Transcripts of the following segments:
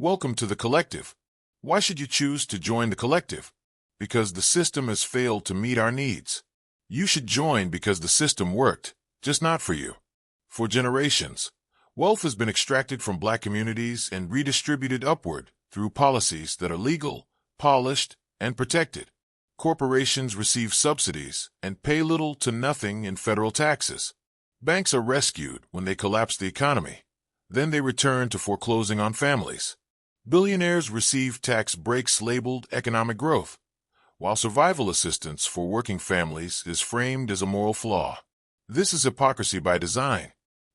Welcome to the collective. Why should you choose to join the collective? Because the system has failed to meet our needs. You should join because the system worked, just not for you. For generations, wealth has been extracted from black communities and redistributed upward through policies that are legal, polished, and protected. Corporations receive subsidies and pay little to nothing in federal taxes. Banks are rescued when they collapse the economy. Then they return to foreclosing on families. Billionaires receive tax breaks labeled economic growth, while survival assistance for working families is framed as a moral flaw. This is hypocrisy by design.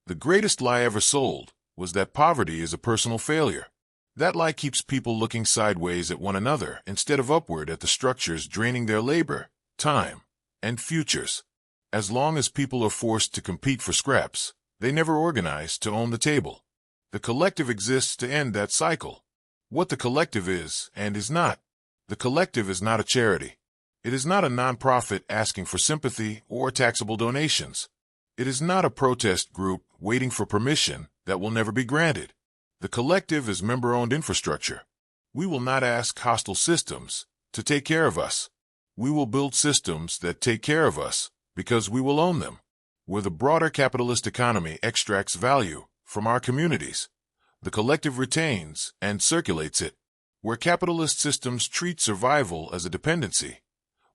The greatest lie ever sold was that poverty is a personal failure. That lie keeps people looking sideways at one another instead of upward at the structures draining their labor, time, and futures. As long as people are forced to compete for scraps, they never organize to own the table. The collective exists to end that cycle. What the collective is and is not. The collective is not a charity. It is not a nonprofit asking for sympathy or taxable donations. It is not a protest group waiting for permission that will never be granted. The collective is member-owned infrastructure. We will not ask hostile systems to take care of us. We will build systems that take care of us because we will own them. Where the broader capitalist economy extracts value from our communities, the collective retains and circulates it. Where capitalist systems treat survival as a dependency,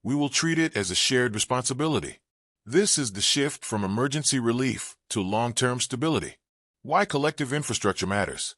we will treat it as a shared responsibility. This is the shift from emergency relief to long-term stability. Why collective infrastructure matters.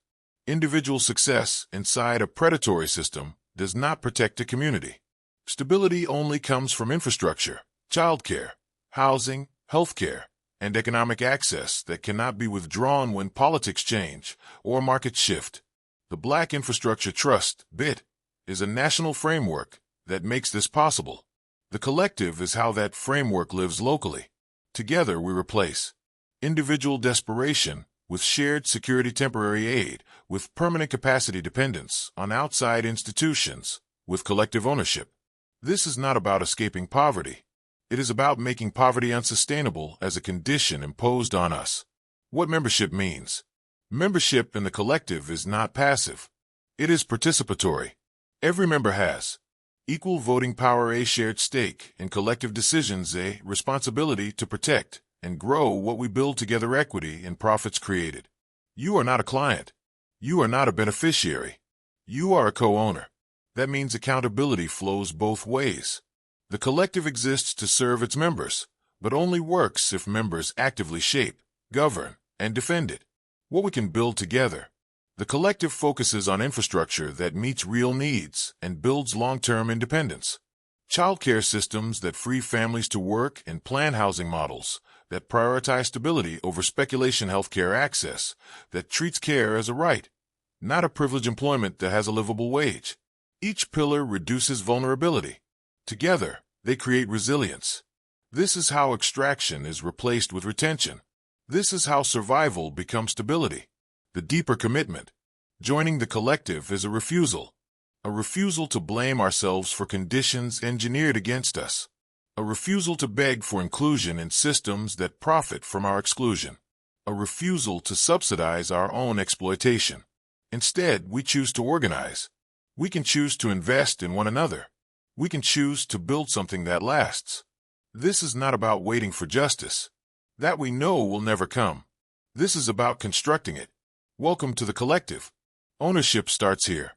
Individual success inside a predatory system does not protect a community. Stability only comes from infrastructure, childcare, housing, healthcare, and economic access that cannot be withdrawn when politics change or markets shift. The Black Infrastructure Trust, BIT, is a national framework that makes this possible. The collective is how that framework lives locally. Together we replace individual desperation with shared security temporary aid, with permanent capacity dependence on outside institutions, with collective ownership. This is not about escaping poverty. It is about making poverty unsustainable as a condition imposed on us. What membership means. Membership in the collective is not passive. It is participatory. Every member has equal voting power, a shared stake in collective decisions, a responsibility to protect and grow what we build together, equity in profits created. You are not a client. You are not a beneficiary. You are a co-owner. That means accountability flows both ways. The collective exists to serve its members, but only works if members actively shape, govern, and defend it. What we can build together. The collective focuses on infrastructure that meets real needs and builds long-term independence. Childcare systems that free families to work and plan, housing models that prioritize stability over speculation, healthcare access that treats care as a right, not a privileged employment that has a livable wage. Each pillar reduces vulnerability. Together, they create resilience. This is how extraction is replaced with retention. This is how survival becomes stability. The deeper commitment. Joining the collective is a refusal to blame ourselves for conditions engineered against us, a refusal to beg for inclusion in systems that profit from our exclusion, a refusal to subsidize our own exploitation. Instead, we choose to organize. We can choose to invest in one another. We can choose to build something that lasts. This is not about waiting for justice. That we know will never come. This is about constructing it. Welcome to the collective. Ownership starts here.